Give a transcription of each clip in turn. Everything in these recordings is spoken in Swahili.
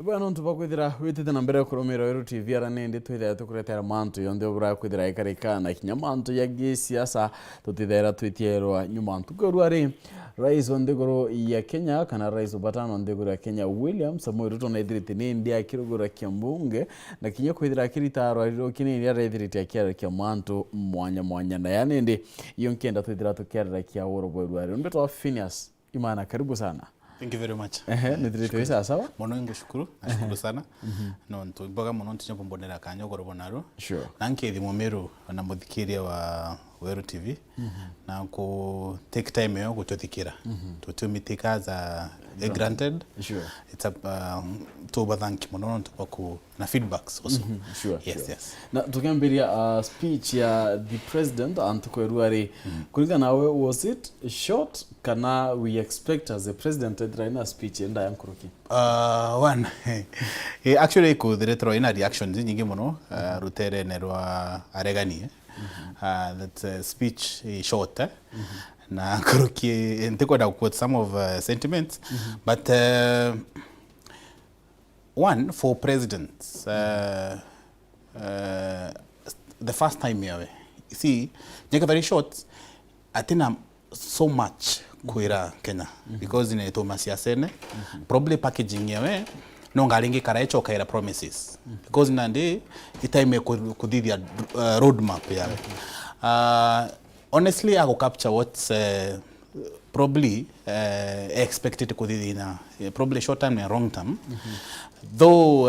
Bwana ntuba kwithira witite na mbere kurumira weru TV ara nende twithira tukuretera mantu yonde obura kwithira ikarikana kinyamantu ya gisiasa tutithira twitierwa nyumantu gorwari Rais Iguru ya Kenya kana Rais Batano Iguru ya Kenya William Samoei Ruto na ithirite ni ndia akirugura kiambunge na kinye kwithira kiritaro riro kinini ya ithirite akira kiamantu mwanya na yanende iyo nkenda twithira tukera kia woro gorwari ndoto Phineas Imana karibu sana. Thank you very much. Nitiritu isa sawa? Mono ngushukuru, nashukuru sana. No ntuibaga mono ntinyambo mbonera kanyo gorobonaro. Sure. Nanke thimomeru na muthikiria wa Weru TV na ko take time yo gutothikira. Tutumitika za granted. Sure. It's a to thank mono ntubaku na feedbacks also. Sure. Yes, yes. Na tukiambiria speech ya the president Antuko Rwari. Kulingana nawe, was it short? Kana we expect as a president to speech enda yankuruki? One. Actually ko director ina reactions nyingi mono rutere ne rwa aregani. That speech is short. Na kuruki ntiko da quote some of sentiments, but one for presidents the first time yawe. See, nyaka very short. I think I'm so much kuira Kenya because in Thomas Yasene probably packaging yawe no ngalingi karaecho kaira promises because nande itime kudidi roadmap yawe. Honestly I go capture what's probably expected kudidi na probably short term and long term though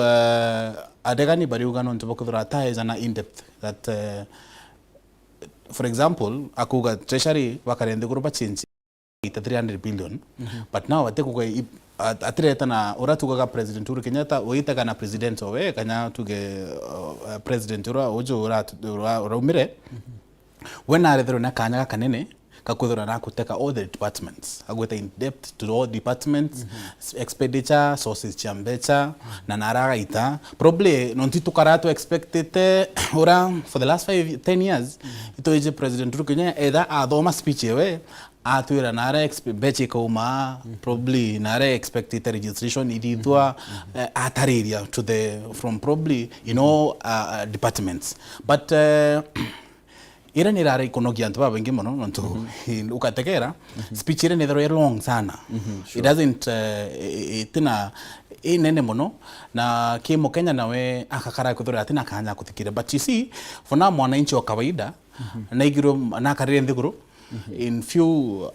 adegani bariuga no ntobokudura ta is an in-depth that for example akuga treasury wakarende kurupa change 300 billion but now atekuga atreta na uratuga president Uhuru Kenyatta oita na president owe kanya tuge president ura ojo ura umire when are there na kanya kanene kakudura na kuteka all the departments agweta in depth to all departments expenditure sources chambecha na naraga ita probably nontitu karato expected ora for the last 10 years ito ije president Uhuru Kenyatta either adoma speech ewe atuira nara beche koma probably nara expected registration ididwa atariria to the from probably departments but ira ni rara ikonogia ntu babengi mono ntu ukatekera speech ira ni thero long sana. Sure. It doesn't itina inene mono na kimo Kenya nawe akakara kuthura atina kanya kuthikira but you see for now mwananchi wa kawaida na Iguru na karire Iguru in few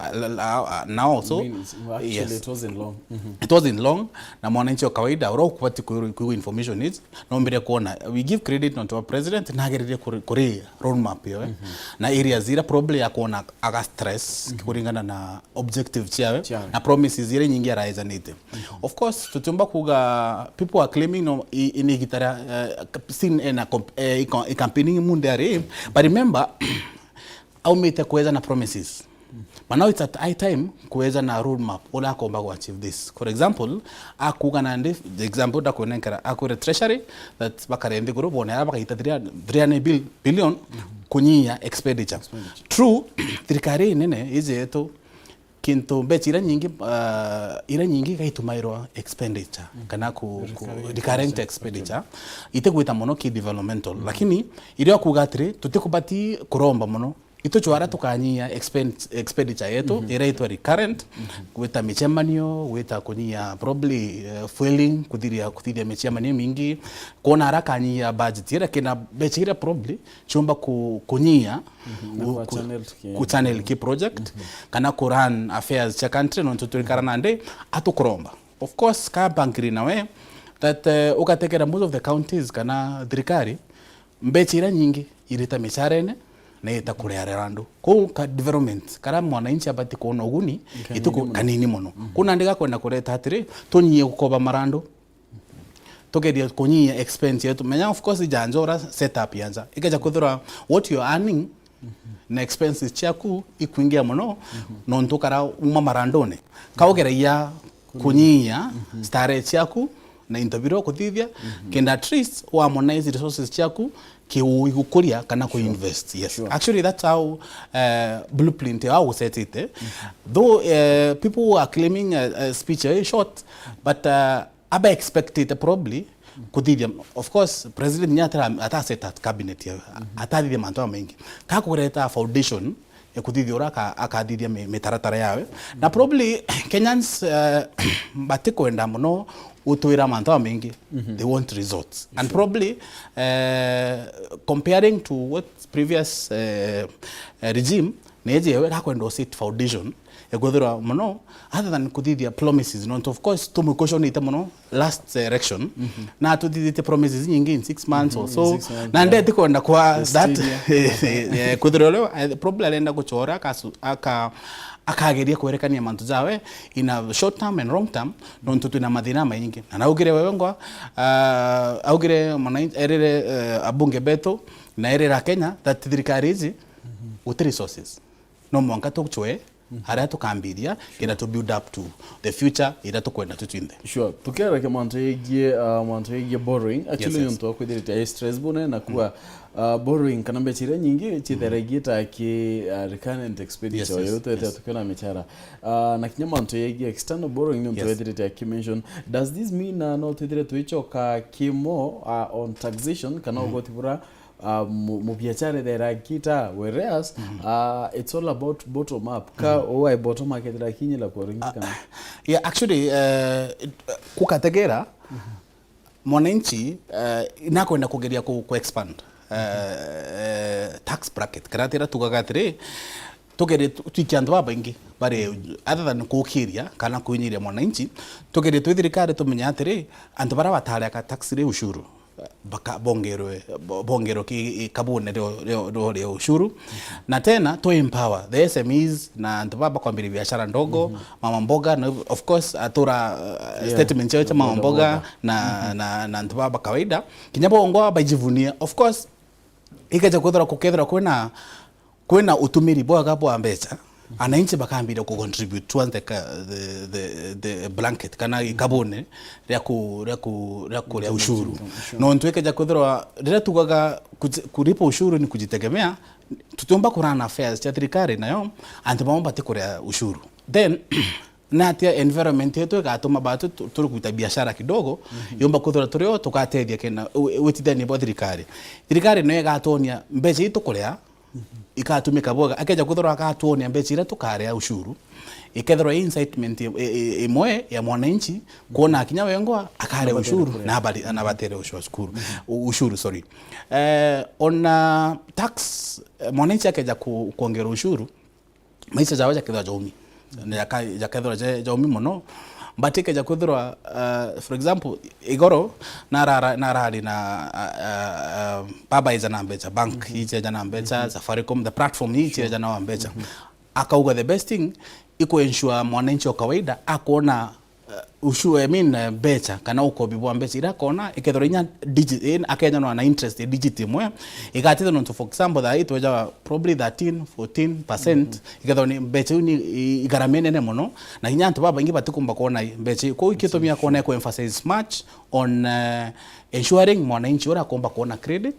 now also actually yes. It wasn't long. It wasn't long na mwananchi wa kawaida uro kupati ku information is no mbere kuona we give credit to our president na gerire kuri roadmap yo na areas zira probably yakona aga stress kuringana na objective chawe na promises zire nyingi arise nite of course tutumba kuga people are claiming no in gitara seen in a campaigning mundare but remember au mete kuweza na promises. But now it's at high time kuweza na roadmap ola komba ku achieve this. For example, akuga na the example da kunenkara akure treasury that bakarende group bona bakaita 300 billion kunyia expenditure. True, trikari nene izeto kinto bechira nyingi ira nyingi kaitumairwa expenditure kana ku recurrent expenditure ite kuita mono ki developmental lakini ile akugatire tutikubati kuromba mono ito chwara tukanyia expenditure yetu iraitwa recurrent kuita michemanio wita kunyia probably fueling kuthiria michemanio mingi kona haraka nyia budget ira kina bechira probably chomba kunyia ku channel ki project kana ku run affairs cha country no tuturikara nande atukuromba of course ka bankiri nawe that ukatekera most of the counties kana thirikari mbechira nyingi irita micharene na ita kureare randu ko ka development kara mwananchi abati kuona uguni ituko kanini mono kuna ndiga kwenda kureta atiri tonyie gukoba marando togeria kunyia expense yetu menya of course janjora setup yanza ikaja kuthura what you are earning na expenses chaku ikuingia mono no ntukara uma marandone kaogereia kunyia stare chaku na interview kuthithia kenda at least wa monetize resources chaku kiuikuria kana ku invest. Yes. Sure. Actually that's how blueprint how we set it. Though people are claiming speech very short but aba expected probably kuthithia. Of course president nyatara ataset at cabinet ya atathithia mantu mengi ka kureta foundation ya kuthithia ura akathithia mitaratara yawe na probably Kenyans batikwenda muno utwira mantu mengi they want results and probably comparing to what previous regime nejewe hakwenda set foundation egothera muno other than kuthithia promises not of course to question ita muno last election na tuthithite promises nyingi in 6 months or so na ndete kwenda kwa that kuthira leo probably alenda kuchora akageria kwerekania mantu jawe in a short term and long term nontu tuna mathina maingi na naugire wewengwa augire mwana erere abunge beto na erera Kenya that thirikari hizi with resources no mwanka tuchwe haria tukambiria ina to build up to the future ira tukwenda tutwinde. Sure, tukera ke mantu yegie borrowing actually nto kwithirite stress bone na kuwa borrowing kana mbechire nyingi chitheragita ki recurrent expenditure yote tukena mechara na kinya mantu yegie external borrowing nto kwithirite ki mention. Does this mean no twithire tuichoka kimo on taxation kana ugotibura mubiachare there kita whereas it's all about bottom up ka oi bottom market la kinyi la kuringa kana yeah actually kukategera mwananchi inakwenda kugeria ku expand tax bracket karatira tugagatire tugere twikiandu babangi bare other than kukiria kana kunyiria mwananchi tugere twithirikare tumenya atire antu bara batare ka tax re ushuru baka bongero ki kabune ro ushuru na tena to empower the SMEs na ntubaba kwambiri biashara ndogo mama mboga na of course atura statement cha mama mboga na ntubaba kawaida kinyabo ongoa bajivunia of course ikaja kukethera kwena utumiri bwa bwa mbecha anainchi bakambira ku contribute towards the blanket kana kabone ya ushuru no ntweke ja kuthirwa rira tugaga kuripa ushuru ni kujitegemea tutomba kurana affairs cha thirikari nayo antu mambo atikuria ushuru then na tia environment yetu gatuma batu turukuita biashara kidogo yomba kuthira turio tukatethia kena wetithani bo thirikari no gatonia mbeca itukuria ikatumika boga akeja kuthora akatuonia mbeca ira tukarea ushuru ikethora incitement imwe ya mwananchi kuona akinya wengwa akare ushuru na habari anabatere ushuru sorry on tax mwananchi akeja kuongera ushuru maisha jawa kethora jomi na kethora jomi mono batike ja kuthora for example igoro narari na baba izana mbecha bank iche jana mbecha Safaricom the platform iche jana mbecha akauga the best thing iko ensure mwananchi wa kawaida akona ushuru mbecha kana uko bibwa mbecha ira kona ikethora inya digit akenya no ana interest digit imwe igatitha no for example that it was probably 13-14% ikethora ni mbecha ni igaramene ne muno na inya antu baba ingi batikumba kona mbecha ko ikitumia kona ko emphasize much on ensuring mwananchi ora komba kona credit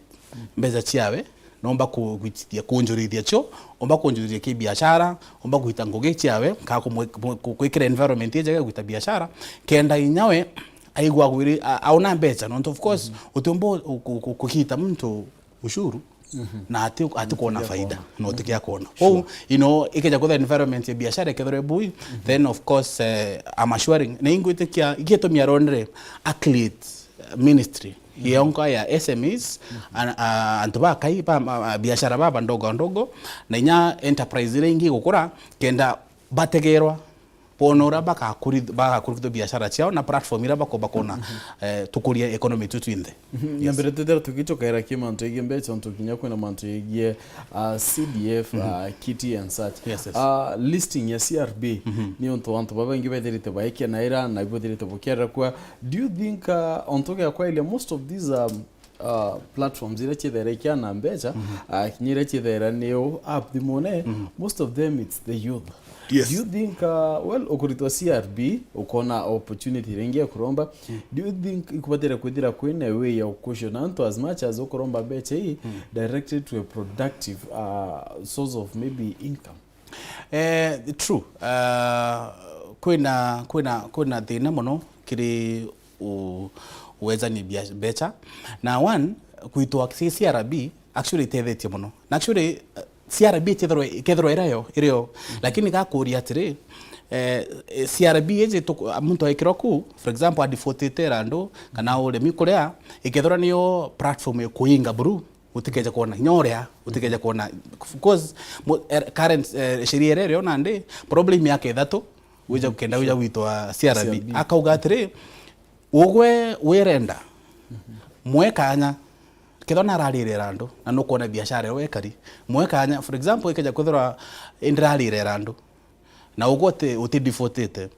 mbecha chiawe nomba kuitia kunjurithia cho omba kunjurithia ki biashara omba kuita ngoge chiawe ka kuikira environment yeje kuita biashara kenda inyawe aigwa gwiri auna mbecha no of course utombo kukita mtu ushuru na atikuona faida no tikia kuona oh ikeja kwa environment ya biashara kethore bui then of course I'm assuring na ingwitikia igetomia ronre athlete ministry yonka ya SMEs antuba kai biashara baba ndogo na inya enterprise rengi gukura kenda bategerwa ponora baka kuritho biashara ciao na platform ira bakona tukuria economy tutwinde nyambere tetera tukitokera kimantu igembe chonto kinya kwena mantu igie CDF kiti and such listing ya CRB ni onto wantu baba ingi betherite baike na ira na ibotherite bokera kwa do you think onto ya kwa ile most of these platforms ira chethera kiana mbecha kinyira chethera neo app dimone most of them it's the youth. Yes. Do you think well okurito CRB ukona opportunity rengia kuromba do you think ikubatera kwithira kwina way ya question anto as much as ukuromba beche hii directed to a productive source of maybe income true kwina thina muno kiri uweza ni becha na one kuitwa CRB actually tethetie muno na actually CRB kethro irayo lakini gakuria atiri CRB eje muntu aikiro ku for example adifotete rando kana ule mikurea ikethora niyo platform yo kuinga buru utikeja kuona nyorea utikeja kuona because current sheria rero nande problem yake thato wija kenda wija witwa CRB akauga atiri ugwe wirenda mwekanya kethona rarire rando na no kuona biashara wekari mwekanya for example ikeja kuthora indrarire rando na ugote uti defaultete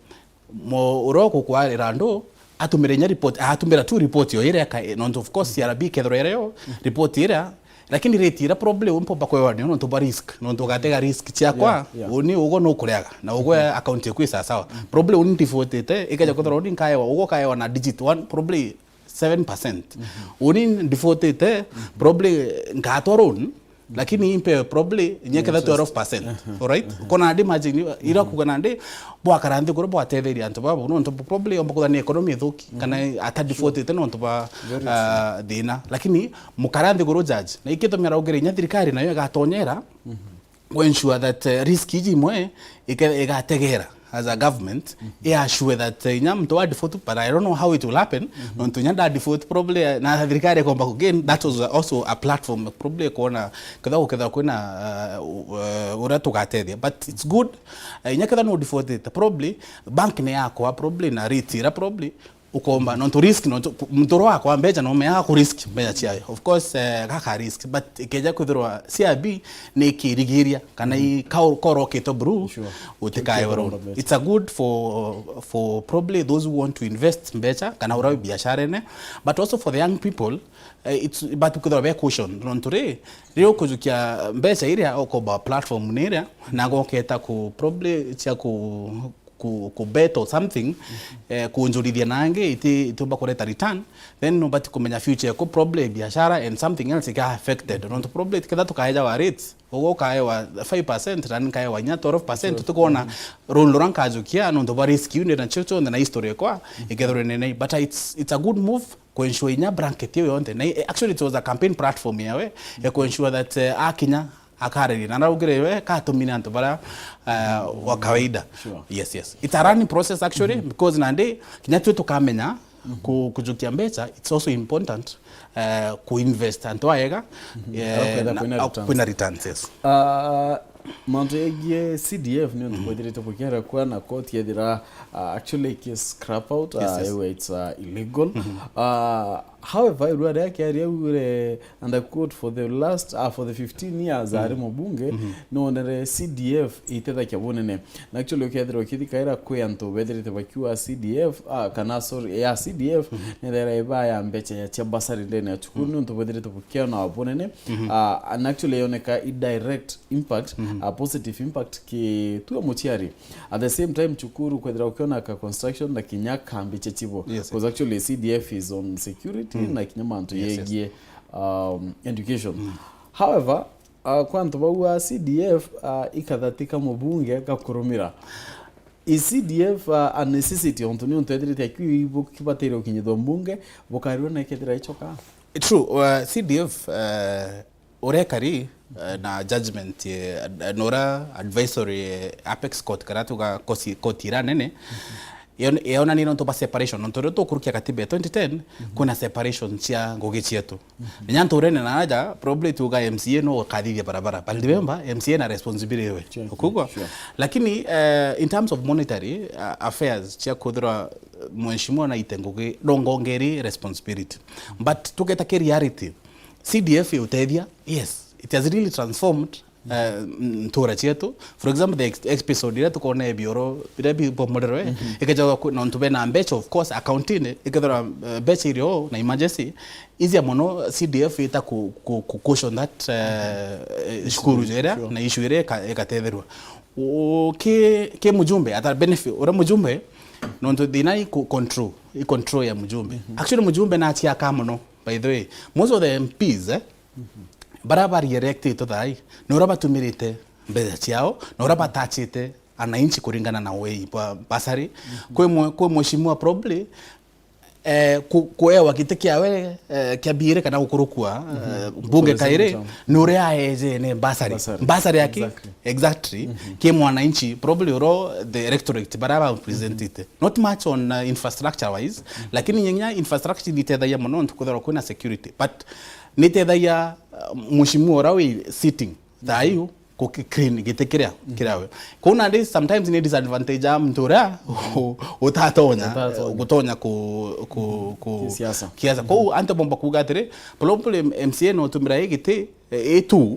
mo uroko kwa rando atumire nya report atumira tu report yo ire ka non of course CRB kethro ire report ire lakini rate ira problem umpo bakwe no to risk no to gatega risk cia kwa uni ugo no kureaga na ugo account yaku isa sawa problem uni defaultete ikaja kuthora uni kaewa ugo kaewa na digit 1 probably 7%. Uni defaultete probably ngatoron lakini impe probably nyeke that 12%. Alright? Kona andi margin ira kugana ndi bwa karandi kuro bwa tetheri antu babo no nto probably omba kudani economy thuki kana ata defaultete no nto ba dina lakini mukarandi kuro judge na ikito mera ugere nya thirikari nayo gatonyera to ensure that risk iji mwe igategera as a government, sure that mtu wa default, but I don't know how it will happen. Nonto nyanda default probably na thirikari komba again. That was also a platform probably kuona kadha kuna uratu gatedia. But it's good. Nyakadha no default probably bank ne yako probably na retira probably ukomba nonto risk nonto mtoro wako ambeja no meya ku risk mbeja chiayo of course kaka risk but ikeja kuthirwa CRB ni kirigiria kana I koroketo bru utikaye waro. It's a good for probably those who want to invest mbeja kana urawe biashara ne but also for the young people it's but kuthirwa be caution nonto rio kujukia mbeja iria okoba platform niria na goketa ku probably chia ku bet or something kuunjurithia nange ituba kureta return then nobati kumenya future ko probably biashara and something else ga affected not probably kada tukaeja wa rates ogo kaewa 5% ran kaewa nya 12% tukona run ranka ajukia no ndo risk you na chocho na history kwa igethore nene but it's a good move ko ensure nya blanket yo yonte na actually it was a campaign platform yawe ko ensure that akinya akareri na naugerewe ka dominant bara wa kawaida. Yes it's a running process actually because nande kinyatu tukamenya kujukia mbecha it's also important ku invest antoaega kuna returns. Yes Montegie CDF ni ntupodirite pokera kwa na court yedira actually case scrap out it's illegal. However Rwaria career ure under court for the last for the 15 years ari mubunge no ndere CDF iteda kyabonene na actually okethira okithikaira kwento bedirite bakiwa CDF kana sorry ya CDF ndere ibaya mbeche ya chambasari ndene achukuru ntupodirite pokera na abonene and actually yoneka indirect impact a positive impact ki tuwa mochiari at the same time chukuru kwedra ukiona ka construction na kinyaka mbiche chibo because actually CDF is on security na kinyamanto yegie education. However kwanto bawa CDF ikathatika mubunge gakurumira is CDF a necessity ontoni ontedrite akibo kibatero ukinyitho mbunge bukariwa na ikethira ichoka. True CDF orekari na judgment nora advisory apex court karatuga kotira nene yona ni nonto ba separation nonto to kurukia katiba 2010 kuna separation cia ngoge chietu nyanto rene na aja probably tuga MCA no kadhivya barabara but remember MCA na responsibility we ukugwa lakini in terms of monetary affairs cia kudra mheshimiwa na itengoge dongongeri responsibility but tugeta ke reality CDF utethia yes it has really transformed tora chetu. For example the episode ile tukone bioro bila bipo moderwe ikaja na ntube na mbecho of course accounting ikadra becho irio na emergency easy mono CDF ita ku caution that shukuru jera na issue ile ikatetherwa ke mujumbe ata benefit ora mujumbe nonto dinai control ya mujumbe actually mujumbe na atia kamono by the way most of the MPs barabara erected to thai no rabatumirite mbele ciao no rabatachite anainchi kuringana na wei basari kwa mheshimiwa probably kuewa gite kiawe kiabire kana gukurukua bunge kaire nure aeje ne basari yake exactly ke mwananchi probably ro the electorate baraba presented not much on infrastructure wise lakini nyenya infrastructure ditedaya mono ntukudhara kuna security but nitedaya mushimu rawi sitting thayu clean gitekerea kirawe kuna ndi sometimes ni disadvantage am ntura utatonya gutonya ku siasa ko ante bomba kugatere probably MCA no tumira gite e2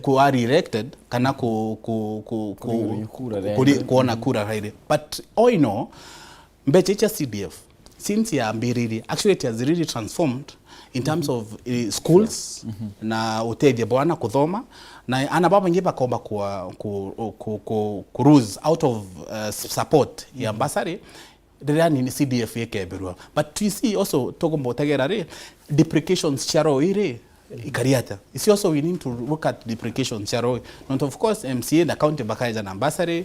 ku are elected kana kuona kura raire but I know mbeche CDF since ya mbiriri actually it has really transformed in terms of schools na uteje bwana kuthoma na ana baba ngiba komba cruise out of support ya ambassador ndani ni CDF yake berwa but you see also togombo tagerare deprecations charo ire ikariata it's also we need to look at deprecation charo not of course MCA the county bakaja na ambassador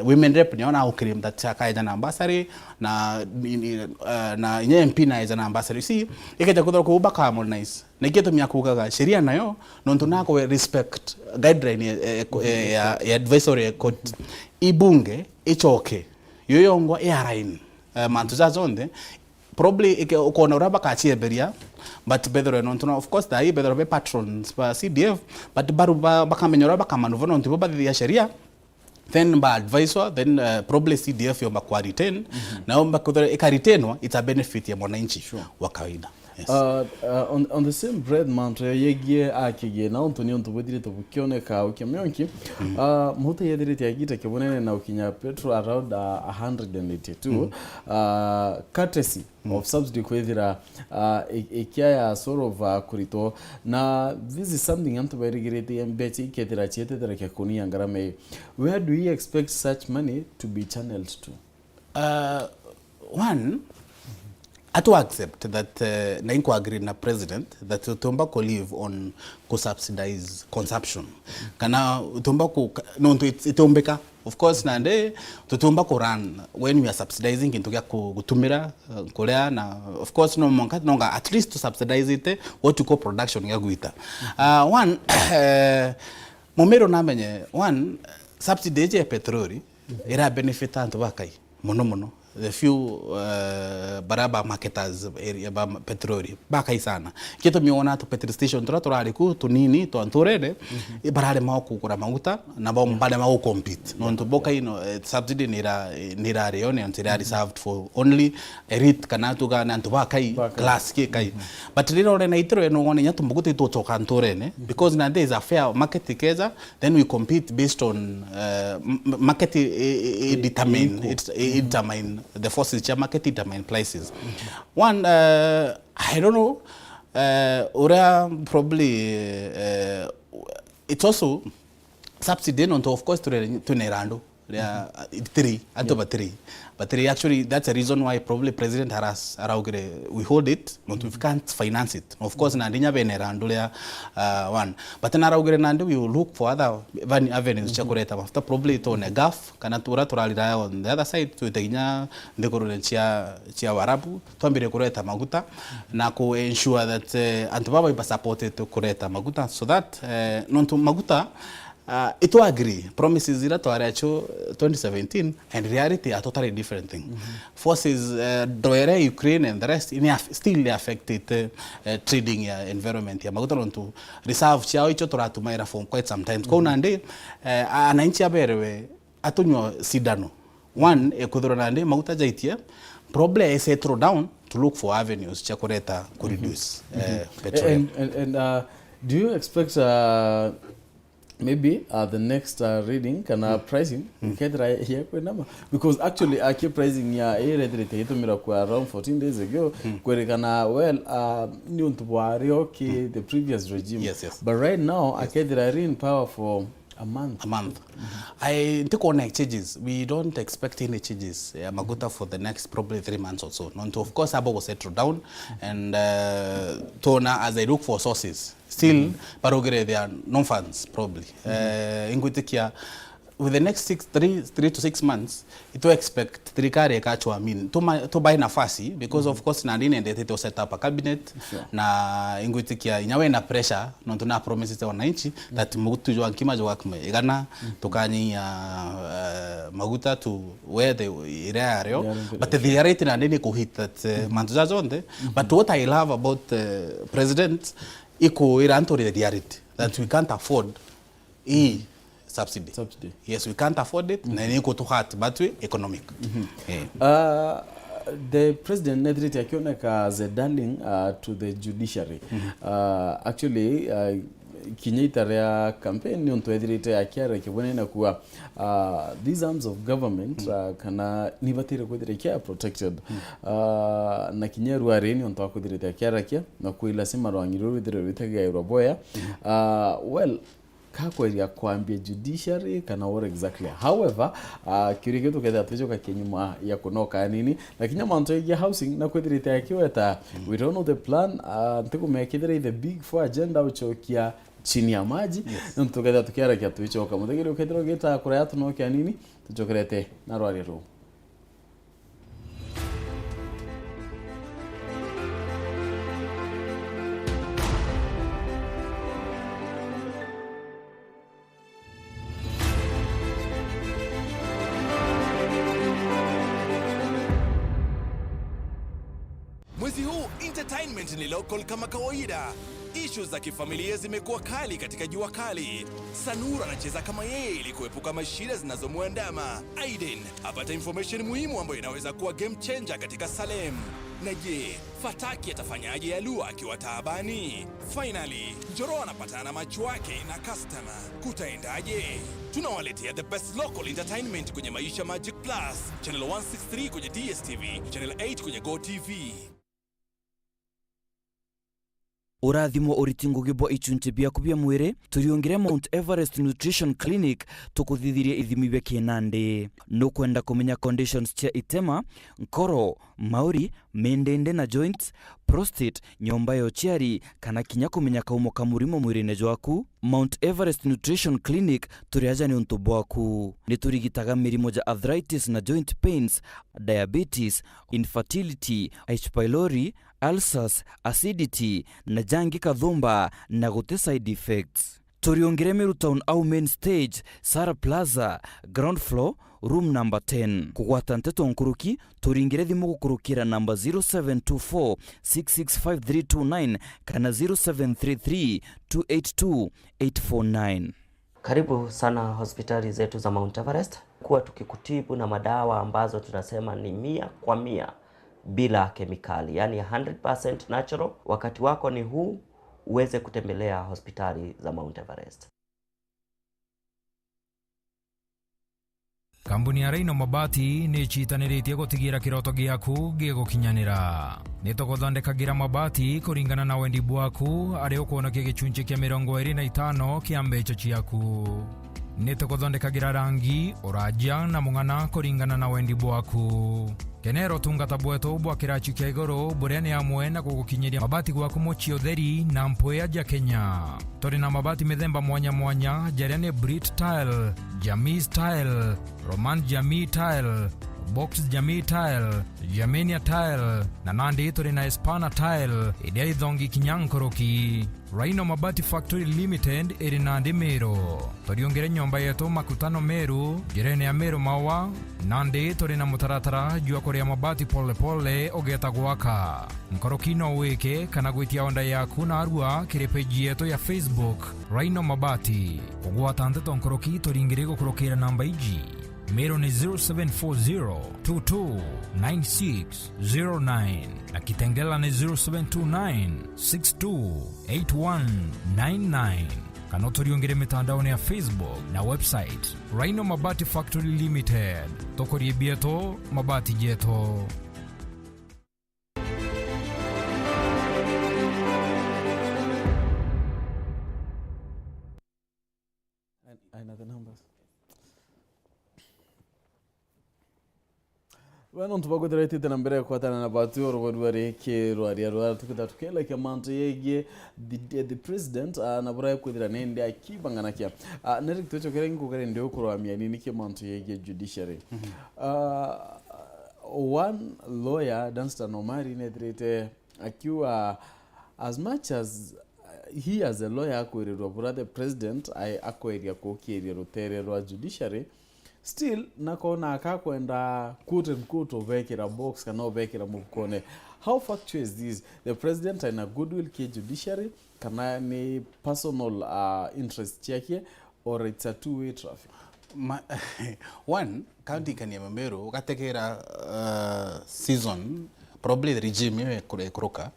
women rep niona au claim that chakaja na ambassador na nye MP na eza na ambassador you see ikaja kudora ko ubaka harmonize na kitu myakugaga sheria nayo nonto nako respect guideline ya advisory court ibunge ichoke yoyongo airline mantuza zonde probably ukona uraba kachie beria but bedro non tuna of course dai bedro be patrons pa CDF but baru bakamenyora bakamanuvona ntibo badhi ya sheria then by advisor then probably CDF yo bakwa retain na omba kudore ekaritenwa it's a benefit ya mwananchi wa kawaida. Yes. On the same bread mantra yegie akige na Antonio ntubudire to bukioneka ukimyonki muhuta yedirite yagita kibonene na ukinya petrol around 182 courtesy of subsidy kwethira ikia sort of kurito na this is something antu bayirigirite embechi ikethira chietethera kyakuni yangarame where do you expect such money to be channeled to? One to accept that na inko agree na president that utomba ko live on ko subsidize consumption kana utomba ko no itombeka of course nande tutomba ko run when we are subsidizing into ya kutumira kolea na of course no monka nonga at least to subsidize it what you call production ya guita one momero namenye one subsidize petroli era benefit antu bakai mono the few baraba marketers area ba petroli bakai sana kito miona to petrol station turari ku tunini to antorede barale mao kukura maguta na ba mbale mao compete no to boka ino subsidy nira reone antirari served for only elite kana to ga na to bakai class ke kai but lero na itro no ngone nyato mbuguti to toka antorene because na there is a fair market keza then we compete based on market determine the forces cha market determine prices. One I don't know ora probably it's also subsidy on to of course to nerando 3 atoba 3 but actually that's a reason why probably president Haras Araugere we hold it but we can't finance it of course na ndinya benerando ya one but na Araugere nando we will look for other avenues cha kureta after probably to ne gaf kana turalira on the other side to tegnya ndekoro chia warabu twambire kureta maguta na ko ensure that antubaba iba supported to kureta maguta so that nonto maguta ito agree promises ila to aracho 2017 and reality are totally different thing. Forces doere Ukraine and the rest still affected trading environment ya maguta to reserve chao icho toratumaira for quite some time ko nande ananchi aberewe atunyo sidano one ekudhoro nande maguta jaitia probably is settle down to look for avenues cha kureta ku reduce petrol and do you expect maybe the next reading kana pricing kedra here kwenama because actually I keep pricing ya eredrete itumira kwa around 14 days ago kwerekana well ni untubwari okay the previous regime yes. But right now akedra in power for a month. I take on changes. We don't expect any changes maguta for the next probably 3 months or so. Not of course abo will settle down and tona as I look for sources still parogere there are no funds probably ingutikia with the next 3 to 6 months ito expect thirikari ikachwa to buy nafasi because of course na ndine ndete to set up a cabinet na ingutikia inyawe na pressure no tuna promises wa wananchi that mugutu jwa kima jwa kuma igana tukani maguta to where the area but the rate na ndine ko hit that mantuza zonde but what I love about president iko irantori the reality that we can't afford subsidy. Yes, we can't afford it. Na niko to heart but we economic. The president Nedriti akioneka as a darling to the judiciary. Actually kinyita ria campaign onto Nedriti akiara kibonena kuwa these arms of government kana nibatire kudirekia protected. Na kinyeru areni onto akudirete akiara kia na kuila sima rwangiru dire bitega Rwaboya. Well, kakweria kwambia judiciary kana what exactly. However, kirike tuketha tuchoka kinyuma ya kunoka nini lakini manto ya housing na kwedirite akiweta we don't know the plan ntikumekithira the big four agenda uchokia chini ya maji ntuketha tukiara kia tuchoka muthigiri ukethira gita kuraya tunokia nini tuchokerete na Rwaria Rwa. Mwezi huu entertainment ni local kama kawaida. Issues za kifamilia zimekuwa kali katika jua kali. Sanura anacheza kama yeye ili kuepuka mashida zinazomwandama. Aiden apata information muhimu ambayo inaweza kuwa game changer katika Salem. Na je, Fataki atafanyaje Yalua akiwa taabani? Finally, Njoro anapatana na macho wake na customer. Kutaendaje? Tunawaletea the best local entertainment kwenye Maisha Magic Plus, channel 163 kwenye DSTV, channel 8 kwenye Go TV. Urathimo uritingugibwa ichunche bia kubia mwire turiongire Mount Everest Nutrition Clinic tukuthithiria ithimi bia kinande no kwenda kumenya conditions cia itema nkoro mauri mendende na joints prostate nyomba yo chiari kana kinya kumenya kaumo kamurimo mwirine jwaku Mount Everest Nutrition Clinic turiaja ni untu bwaku ni turigitaga mirimo ja arthritis na joint pains diabetes infertility H pylori ulcers acidity na jangi kathumba na gute side effects turiongire Meru Town au main stage Sara Plaza ground floor room number 10 kugwata nteto nkuruki turingire thimu gukurukira number 0724665329 kana 0733282849. Karibu sana hospitali zetu za Mount Everest kuwa tukikutibu na madawa ambazo tunasema ni 100% bila kemikali, yani 100% natural. Wakati wako ni huu uweze kutembelea hospitali za Mount Everest. Kambuni ya Reino Mabati ni chitaniritie gutigira kiroto giaku gigukinyanira. Nituguthondekagira mabati kuringana na wendi bwaku ari ukuonokia gichunchi kia 25 kia mbeca ciaku. Nituguthondekagira rangi, uraja na mung'ana kuringana na wendi bwaku. Kenero tungata bwetu bwa kirachi kia iguru buria ni amwe na gugukinyiria mabati gwaku mochi utheri na mpuya ja Kenya. Turi na mabati mithemba mwanya mwanya jaria ni Brit Tile, Jamii Tile, Roman Jamii Tile, Box Jamii Tile, Jamania Tile na nandi turi na Espana Tile iria ithongi kinyankoroki. Rhino Mabati Factory Limited iri nandi Meru. Turiongere nyomba yetu makutano Meru, jirene ya Meru Mawa. Nandi turi na mutaratara jua kuria mabati pole pole ogeta gwaka. Nkoroki no weke kana gwitia onda yaku na Arua kiri page yetu ya Facebook Rhino Mabati. Kugwata nteto nkoroki turingire gukurukira namba iji. Meru ni 0740229609 na Kitengela ni 0729628199. Kana turiongere mitandaoni ya Facebook na website Rhino Mabati Factory Limited. Tokorie bieto mabati jeto. I know the numbers. Bueno, tubago direct na mbere kwa tana na batu Rwaria Rwaria Rwa tukela kemanto yege the president na bura kwidira nende akibangana kya nari kitocho kerengo kare ndio kuramya nini kemanto yege judiciary one lawyer Danstan Omari nedrete akiwa as much as he as a lawyer akwirwa bura the president akwirya kokiri rotere rwa judiciary still nakona akakwenda quote and quote ovekira box kana ovekira mukone. How factual is this? The president in a goodwill ke judiciary kana ni personal interest yake or it's a two-way traffic? One county Kanyamamero ukatekera season probably the regime kuruka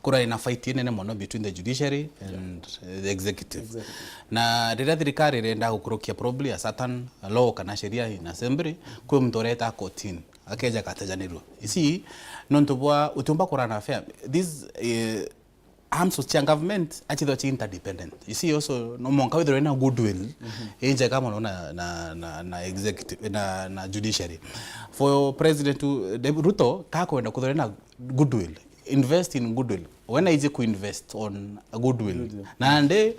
kura ina fight nene mono between the judiciary and the executive. Na rira thirikari renda gukurukia probably a certain law kana sheria in assembly kwa mtoreta kotini akeja katajanirwa. You see nontobwa utumba kurana affair this arms of government actually the interdependent. You see also no monka with the goodwill inje kama na executive na judiciary for president to Ruto kako enda kudhorena goodwill, invest in goodwill. When I say to invest on a goodwill na ande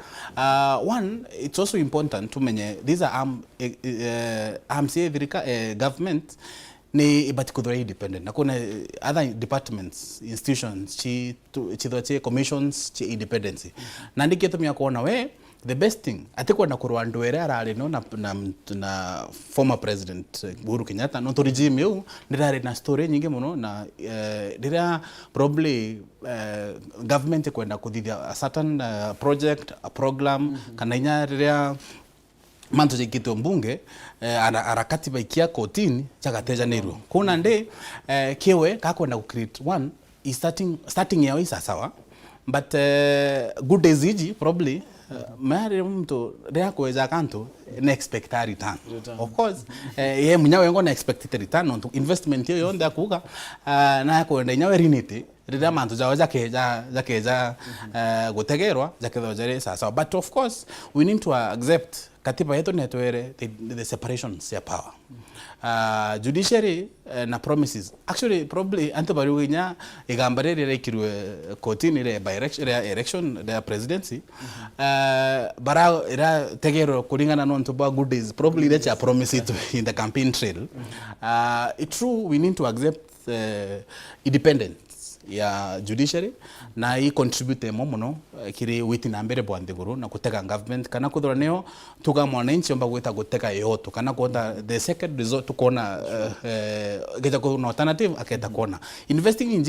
one it's also important to menye these are government ni ibati kudhora independent na kuna other departments institutions chi commissions chi independency na ndiketo mya kuona we the best thing atikwa na kurwandwera arali no na former president Uhuru Kenyatta no to regime yo ndirare na story nyingi muno na ndira probably government kwenda kuthithia a certain project a program kana inya manto jikito mbunge arakati baikia kotini chakateja nero kuna nde kewe kakwenda ku create one is starting yao isa sawa but good days hiji probably mari mtu rea kuweza kanto na expect a return. Of course ye mnyawe ngo na expect return on investment yo nda kuka na kwenda nyawe rinite rida manto jawo jakeja gutegerwa jakedo jere sasa but of course we need to accept katiba yetu netwere the separations ya power. Judiciary na promises actually probably antobariwinya igambarere rekirwe kotini re by election the presidency bara era tegero kulingana non to ba good days probably that ya promise it in the campaign trail. It's true we need to accept independence ya judiciary na hii contribute momono kiri witi na mbere bwande guru na kuteka government kana kudhora neo tuga mwananchi omba gwita guteka yoto kana kuona the second resort tukona geta kuna alternative aketa kona investing in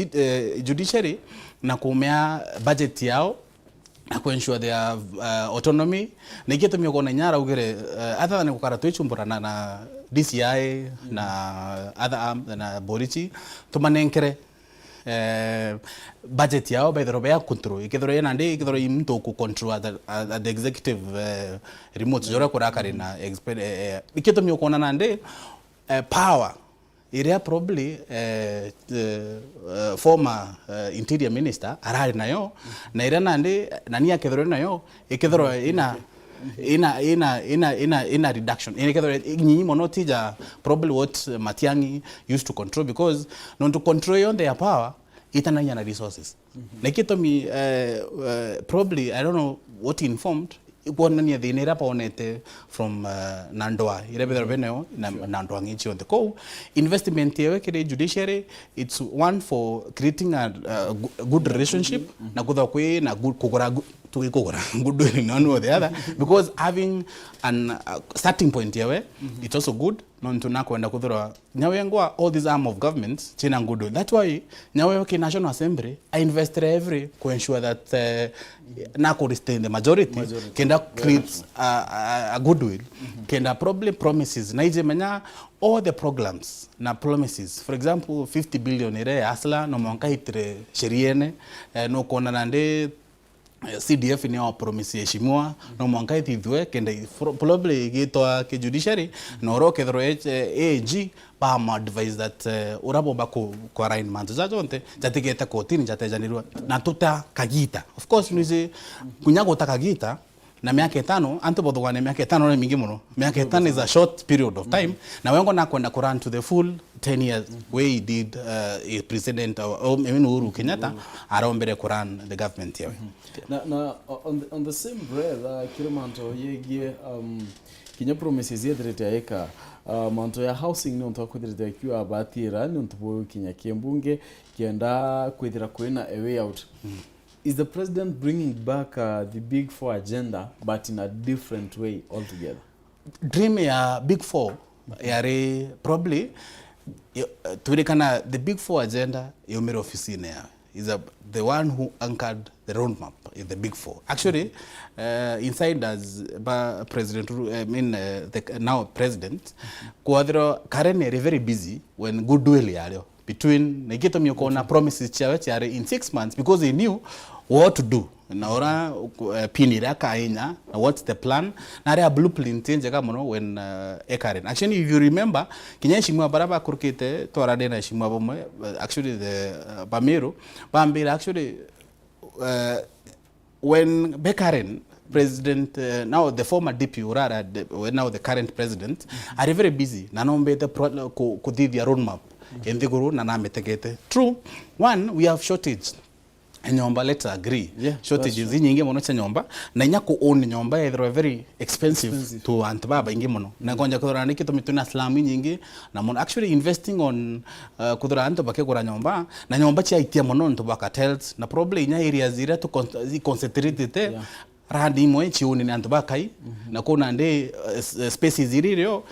judiciary na kumea budget yao na ku ensure their autonomy na kitu myo kona nyara ugere other than kukara twechumbura na DCI na other arm na borichi tumanenkere budget yao by the robea control ikidhoro yana ndi ikidhoro imto ku control at the executive remote jora kurakari na ikito myo kona nande power iria probably former interior minister arali nayo na iria nande nani akidhoro nayo ikidhoro ina reduction ikidhoro nyinyi monotija probably what Matiang'i used to control because non to control on their power itananya na resources nakito mi probably I don't know what informed ikona ni the nera paonete from nandoa irebedero beneo nandoa ngichi on the co investment yewe kile judiciary it's one for creating a good relationship na kudha kwe na good kugora tukikogora good doing one or the other because having an starting point yewe it's also good non tunakwenda kudhura nyawe ngwa all these arm of governments china good. That's why nyawe ke National Assembly I invest every to ensure that na could stay in the majority. Kenda create a goodwill kenda probably promises na ije menya all the programs na promises for example 50 billion ire asla no mwanka itre sheriene no kona nande CDF ni wa promise yeshimua no mwanka itithwe kenda probably gitwa ke judiciary no roke thro AG pa ma advise that urabo bako kwa arraignment zajonte jatigeta kotini jatejanirwa na tuta kagita of course nize kunyago takagita na miaka 5 anto bodwane miaka 5 ni mingi muno. Miaka 5 is a short period of time. Na wengo na kwenda ku run to the full 10 years where he did a president Uhuru Kenyatta arombere ku run the government yawe. Na on the same breath Kilimanto yegie kinya promises yedrete yaeka manto ya housing ni onto kwedrete kiwa batira ni onto kinya kiembunge kienda kwedira kwena a way out. Is the president bringing back the Big Four agenda but in a different way altogether? Dream ya Big Four yare probably tulikana the Big Four agenda yomero ofisine ya is the one who anchored the roadmap in the Big Four. Actually, inside as President, the now president, Kuadro Karen are very busy when goodwill yaro between Negito Miyokona promises Chiawechare in 6 months because he knew what to do. Naora pinira kaina what's the plan na blueprint nje mono when Ekaren. Actually, if you remember, kinyeshimwa baraba kurkite torade na shimwa bomwe actually the Bamiro Bambira actually when Bekaren president now the former DP Urara now the current president are very busy nanombe the Kuthuja roadmap in the Iguru na nametegete. True, one we have shortage nyomba, let's agree. Shortages nyingi mono cha nyomba na nyako own nyomba either very expensive to antibaba ingi mono na konja kudura ni kitu mituna slum nyingi na mono actually investing on kudura anto bake kura nyomba na nyomba cha itia mono nto baka tells na probably nya areas zira to concentrate te randi moe chiuni ni anto bakai na kuna nde spaces ziririo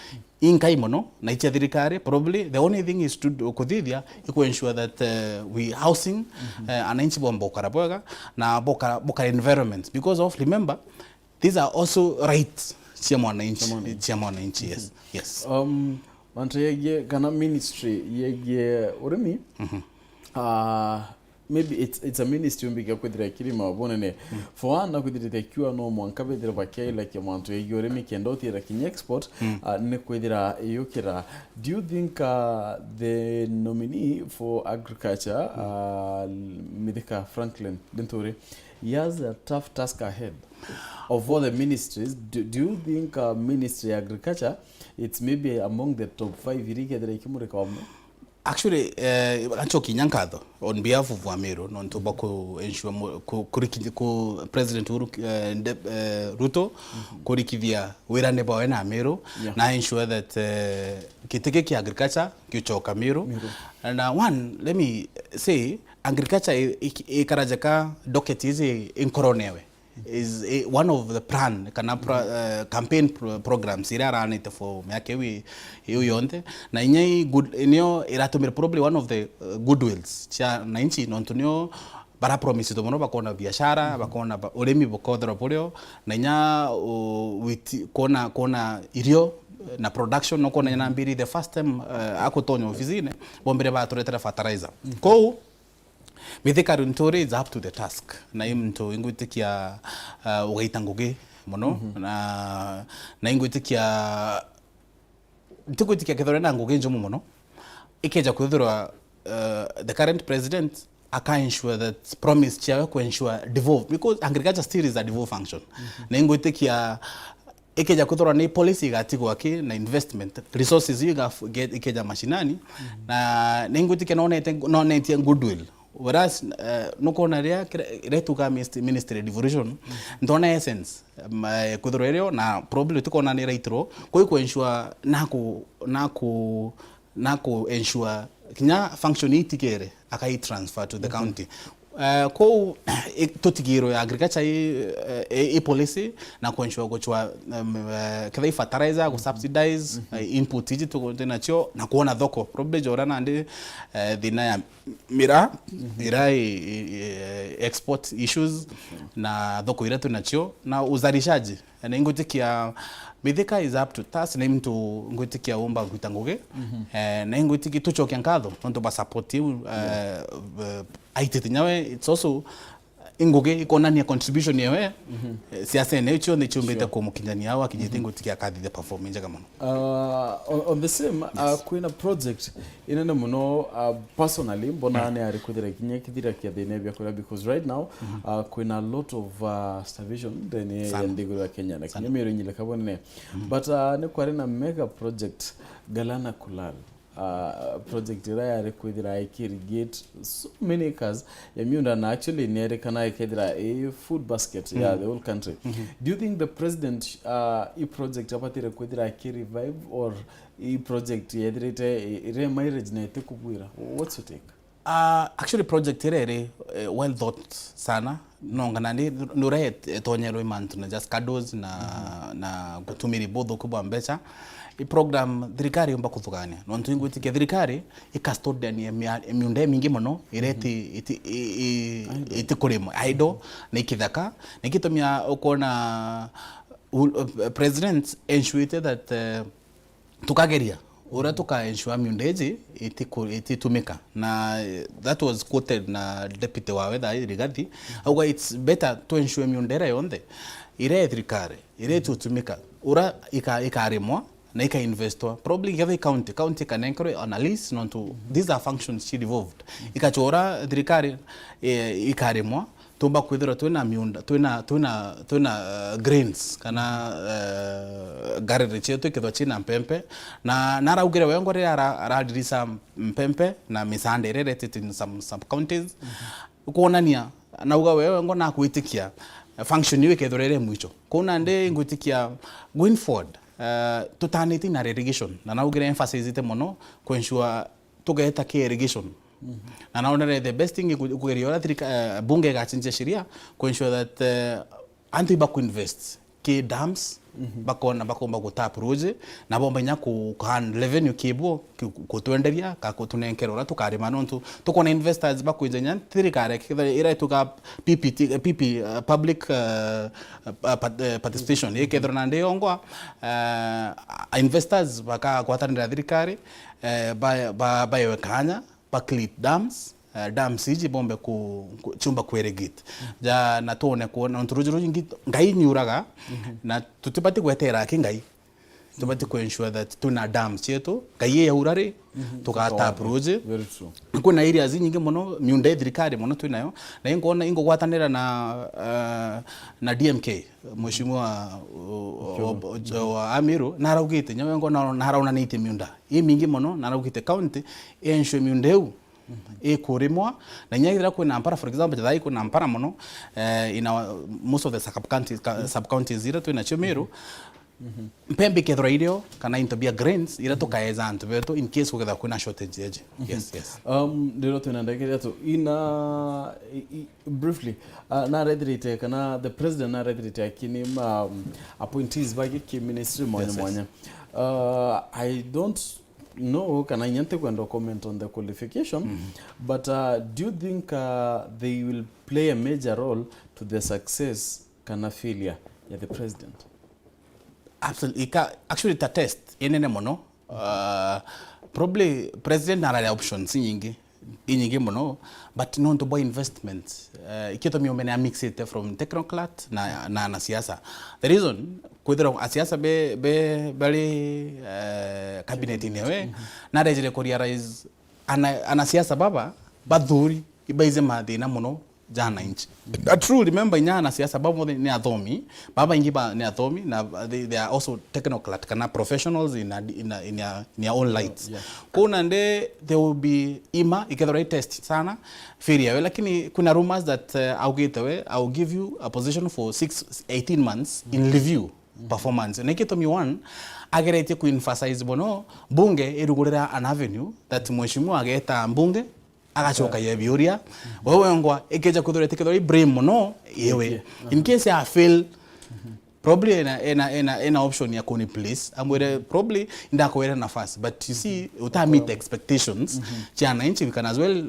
inkai mono na icha thirikari probably the only thing is to Kuthuja to ensure that we housing ananchi bombokara boga na boka environment because of remember these are also rights cha mwananchi. Yes wanto yeye kana ministry yeye urimi maybe it's a ministry mbiga kwedira kilima bonene for one na kwedira kiwa no mwanka bedira bakai like mwanto yeye urimi kendo tira kinya export ne kwedira yokira. Do you think the nominee for agriculture Midika Franklin Dentore he has a tough task ahead of all the ministries? Do you think ministry agriculture it's maybe among the top 5 irike that ikimureka wamwe? Actually, ancho kinyankado on behalf of Wamiro non to bako ensure ku President Uhuru Ruto kurikivia wera nebo wena Amiro na ensure that kiteke ki agriculture kichoka Amiro. And one, let me say agriculture ikarajaka docket is in Koronewe is one of the plan campaign programs ira ranite for miaka yonte na inyai good inyo iratumira probably one of the goodwills cha na inchi nontunyo bara promise to mono bakona biashara bakona uremi bokodro polio na nya with kona irio na production no kona na mbiri the first time akotonyo ofisine bombere ba turetera fertilizer ko Mithika Runtori is up to the task. Na imto ingutikia waitanguge mono na ingutikia ntukutikia kethorena nguge njomo mono ikeja kuthurwa the current president aka ensure that promise chawe ku ensure devolve because agriculture still is a devolve function. Na ingutikia ikeja kuthurwa ni policy gatiko aki na investment resources you get ikeja mashinani na ingutikia no nete goodwill. Whereas nukona ria retuka ministry devolution ndona essence kudhurero na probably tukona ni raitro ko ensure naku ensure kinya functionality kere akai transfer to the county ko totigiro ya agriculture policy na ku ensure gochwa kadai fertilizer go subsidize input iji to tena chio na kuona thoko probably jorana ande dina mira export issues na thoko ira tunachio na uzalishaji na ingutikia Mithika is up to task na mtu ngutikia omba gutanguge na ngutiki tuchokia nkatho onto ba support aitete nyawe it's also ingoge ikonania contribution yewe siasa necho ni chumbete ko mukinyani yawa kijite ngutikia kathi the performance kama on the same kwina project inene muno personally mbona ne ari kuthira kinye kithira kia thine bya kula because right now kwina a lot of starvation then yandigo ya Kenya na kinye mero nyile kabone but ne kwarina mega project galana kulal project ira rekwidira irrigate so many acres ya miunda na actually nere kana ikedira a food basket the whole country. Do you think the president e project apati rekwidira revive or e project yedirite marriage na itekubwira? What's your take? Actually project ire well thought sana nongana ni nure tonyero imantu na just cados na kutumiri bodho kubwa mbecha i program thirikari umba kuthugania no ntungu itike thirikari ikastodian miunde mingi muno ireti iti kurimo aido na ikithaka na kitomia ukona president ensured that tukageria ora tuka ensure miundeji ititumika na that was quoted na deputy wa wetha Rigathi auga it's better to ensure miundera yonde ire thirikari ire tutumika ora ikarimwa na ika investor probably every county can encourage on a list not to these are functions she devolved ikachora thirikari ikarimwa tumba kwithira twina miunda twina grains kana garere chetu kithwa china mpempe na naraugire wengo ri aradirisa mpempe na misande related in some counties kuonania nauga wengo na kuitikia function iwe kethorere mwicho kuna nde ngutikia going forward tutaniti na irrigation na naugire emphasis ite mono ku ensure tugeta ke irrigation na naona the best thing kugeria bunge gachinja sheria ku ensure that anti back invest ke dams bakona bakomba gutap roje na bomba nya ku kan revenue kibo kutwenderia ka kutunenkero ora tukarima nontu tukona investors bakuinjanya thirikare ira tuka PP public participation yekedro na ndeyongwa investors baka kwatanira thirikare ba yewekanya baklit dams iji bombe ku chumba kuirigate ja natone kuona nturujuru ngai nyuraga na tutipati kwetera kingai tupati ku ensure that tuna dams chetu ngai ya urare tukata approach kuna areas nyingi muno miunda thirikari muno tunayo na ingona ingo gwatanira na DMK mheshimiwa wa Amiru naraugite nyawengo narauna nite miunda i mingi muno naraugite county ensure miundeu kurimwa na nyagira kuna ampara for example thai kuna ampara muno in most of the sub counties zira tu na Chumiru mpembe kethora irio kana intobia grains ira tukaeza antu beto in case uketha kuna shortage yeje. Yes ndiro tunaendelea tu ina briefly na redirite kana the president na redirite akini appointees bagi ki ministry mwanya I don't no can I nyante kwenda comment on the qualification but do you think they will play a major role to the success kana failure ya the president? Absolutely. Actually ta test yenene mono probably president na options nyingi mono but non to buy investment ikito mi omena mix it from technocrat na siasa. The reason kwithira asiasa bali cabinet inewe na rejele Rwaria Rais ana siasa baba badhuri ibaize madina mono jana inchi. True, remember nyana siasa baba ni athomi baba ingiba ni athomi na they are also technocrat kana professionals in their own lights. Kuna nde there will be ikethora test sana failure lakini kuna rumors that I'll give you a position for 18 months in review performance. Nekito mi one agerete ku emphasize bono bunge irugurira an avenue that mheshimiwa ageta bunge agachoka yebiuria wewe ngwa ekeja kuthore tekethori brain mono yewe in case I fail probably in option ya kuni place amwere probably ndako wera nafasi but you see uta meet expectations chana inchi we can as well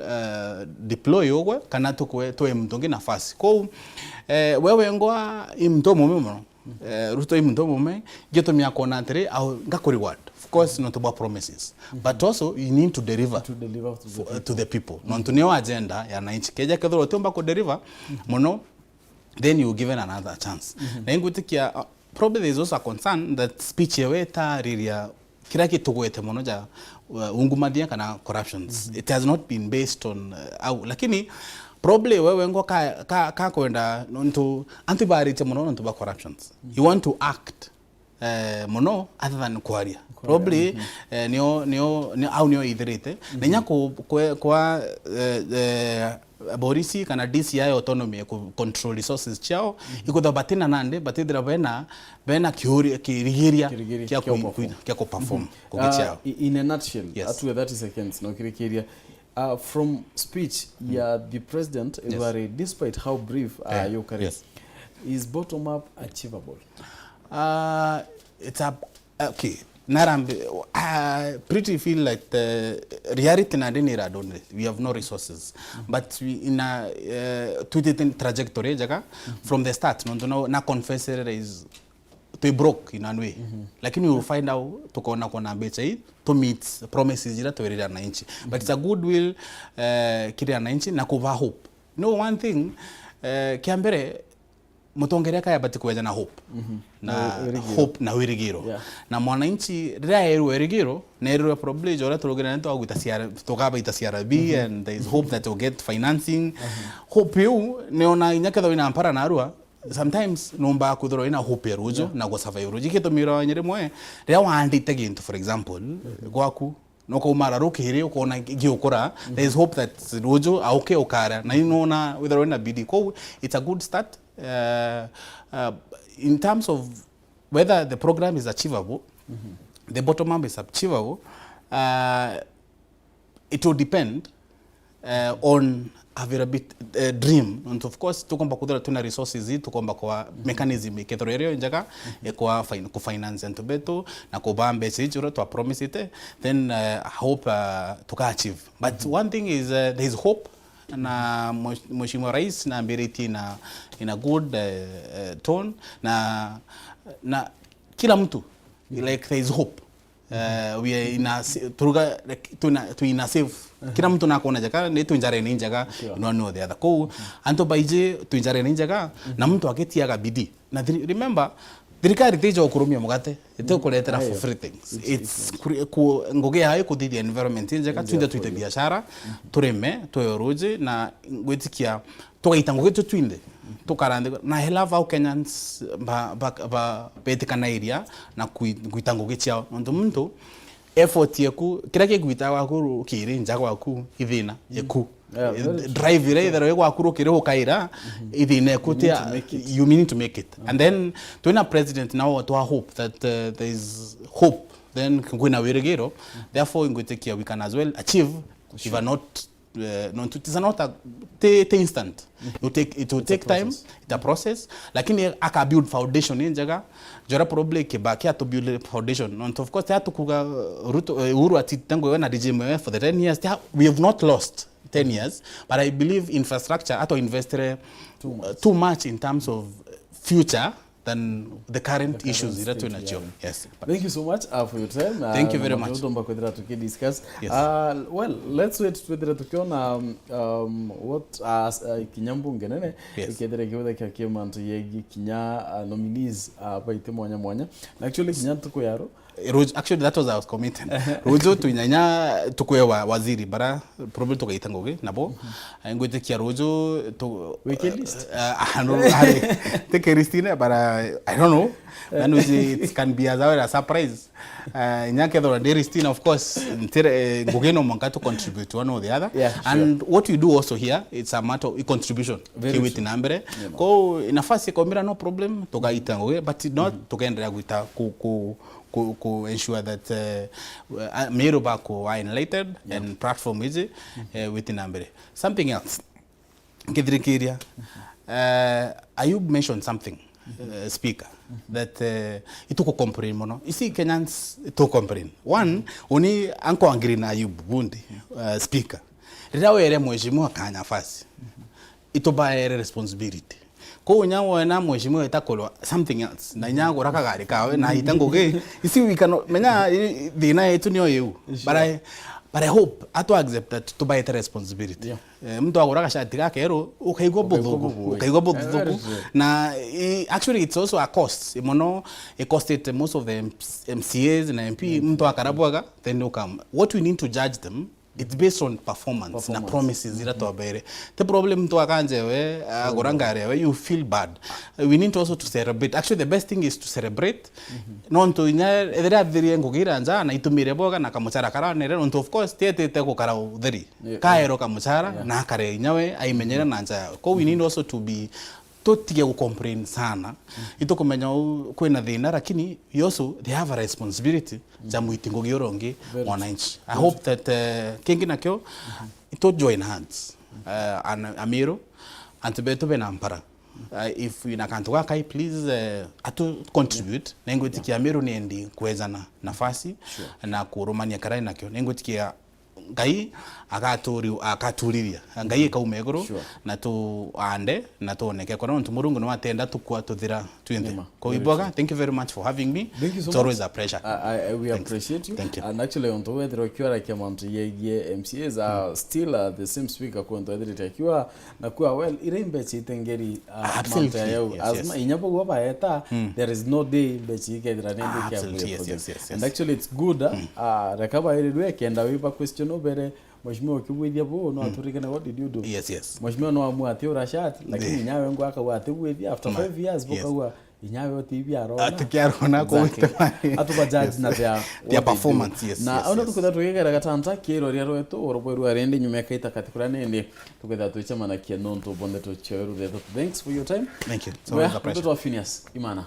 deploy ogwe kana to mtongi nafasi ko wewe ngwa imtomo mume Ruto imtomo mume geto myako na tere au ngako reward course not about promises, but also you need to deliver to the people. Non-tuneo agenda ya naichi keja kedro tumba ko deliver mono, then you given another chance. Na ingutikia probably there is also a concern that speech yeweta riria kila kitu gwete mono ja ungumadia kana corruptions. It has not been based on lakini probably wewe ngo ka kwenda nonto antibarite mono nonto ba corruptions. You want to act mono other than kwaria. Probably nio idrite nenya kwa Borisi kana DCI autonomy ku control resources chao iko batina nande batidra bena kirigiria kya ko perform ko chao. In a nutshell, at 30 seconds no kirigiria from speech ya the president Rwaria, despite how brief your career, is bottom up achievable? It's okay. I pretty feel like the reality na denira don't we have no resources, but we in a trajectory jaga from the start no na confess is to broke in a way, like you will find out to kona becha to meet promises jira to ria na inchi, but it's a goodwill kiria na inchi na kuva hope. No, one thing kiambere Atongeria kaya bati kuweja na hope na hope na wirigiro na mwananchi Ria Rwa wirigiro na Rwa probably jora tulogira nto agutasiara tokaba itasiara B and there is hope that will get financing. Hope you neona inyaketho ina ampara na Rwa sometimes nomba kudoro ina hope erujo na go survive erujo kito miro nyere mwe Ria wandite gintu for example gwaku noko umara rokire ukona giokora there is hope that rujo auke okara na inona whether ina bidi ko it's a good start. In terms of whether the program is achievable, the bottom up is achievable, it will depend on a very bit dream. And of course, tukomba kudura tuna resources hii, tukomba kwa mechanism ikethorero injaga kwa finance and beto na kubambe sijuro to promise it, then hope tuka achieve. But one thing is there is hope. Na Mheshimiwa Rais na ambiriti in a good tone na kila mtu like there is hope. We are in a turuga to in a safe kila mtu na kuona jaka ni tuinjare ni njaga no the other ko anto baije tuinjare ni njaga na mtu aketiaga bidii na remember thirikari tejo kurumia mugate ite kuletera for free things. It's ngoge hayo kudidi environment njaga twinde twite biashara tureme toyoroje na gwetikia tukaita ngoge twinde tukarande na helava Kenyans ba betikana area na kuita ngoge chao ndo mtu effort yeku kira ke gwita wakuru kiri njaga waku ithina yeku drive ile there wego akuru kire hokaira ithina kutia you mean to make it and then to a president now to hope that there is hope then kuna wirigiro therefore we can as well achieve if not it is not a instant. It will take time, it's a process. Lakini aka build foundation in jaga jora probably kibaki to build foundation. And of course to kuga Ruto Iguru atitango na regime for the 10 years. We have not lost 10 years, but I believe infrastructure ato investor too much in terms of future than the current issues that we nacho. Yes. Thank you so much for your time. Thank you very much. Discuss. Yes. Well, let's wait to tukiona what kinyambu ngenene ikedere kiweda kya kimantu yegi kinya nominees pa itemo mwanya. Actually kinya tuko yaro. Actually that was I was commenting. Rujo tuinyanya tukwe waziri bara probably tukaita ngoge nabo ngote kia Rujo to weekend list. I don't know. Take Christina but I don't know. And it can be as a surprise. Nyake the Christina of course ngoge no manka to contribute one or the other. Yeah, and what we do also here it's a matter of contribution. Kiwiti nambere. Ko inafasi kombira no problem tukaita ngoge but not tukaendelea kuita ku ensure that Meruba ko are enlightened and platform is within Ambere. Something else. Kidrikiria. Ayub mentioned something, speaker, that ituko comprehend mono. You see Kenyans to comprehend. One, oni anko angry na Ayub Bundi, speaker. Rirawe ere mheshimiwa kanya fasi. Itoba ere responsibility. ko nyawo na mheshimiwa itakolwa something else na nyago rakagari kawe na itango ge isi we cannot menya thina yetu niyo yu but I hope ato accept that to buy the responsibility. Mtu agora shati gake ero ukaigwa budhugu na actually it's also a cost. Imono it costed most of the MCAs and MP mtu akarabwaga then you come. What we need to judge them, it's based on performance. Na promises ira to abere. The problem mtu akanje we agorangare we you feel bad. We need also to celebrate. Actually the best thing is to celebrate. Non to nya edera dhiri ngogira anja na itumire boga na kamuchara kara nere non to of course tete ko kara udhiri. Kaero kamuchara na kare nyawe aimenyera na anja. Ko we need also to be totige ku comprehend sana ito kumenya kwena thina lakini also they have a responsibility ja muitingo giorongi mwananchi. I hope that kingi nakyo ito join hands Amiro and beto bena mpara if ina kantu kai please atu contribute nengo tikia Amiro niendi kuweza na nafasi na kurumania karai nakyo nengo tikia ngai akaturiria ngai kaumegoro na tu ande na tuoneke kora ntu murungu no atenda tukwa tuthira twinde ko iboga. Thank you very much for having me. It's always a pleasure. We appreciate you. Thank you. And actually on to whether kiwa kiamantu ye MCAs are still the same speaker ko ndo edit kiwa na kuwa well irembe chitengeri manta yao asma inyapo kwa baeta there is no day bechi kedra nende kia. And actually it's good rekaba ile kenda wipa question obere Mheshimiwa kiwithia bo no aturikana what did you do? Yes. Mheshimiwa no amwati urashat lakini nyawe ngo akawate withia after 5 years bokawa inyawe TV arona atikiaro na ko atuba judge na their performance. Yes. Na ona tukutha tukigera gatanta kiro ria rwetu orobweru arende nyume kaita katikura nende tukutha tuchama na kianonto bonde to cheru. Thanks for your time. Thank you. So it's a pleasure. Imana.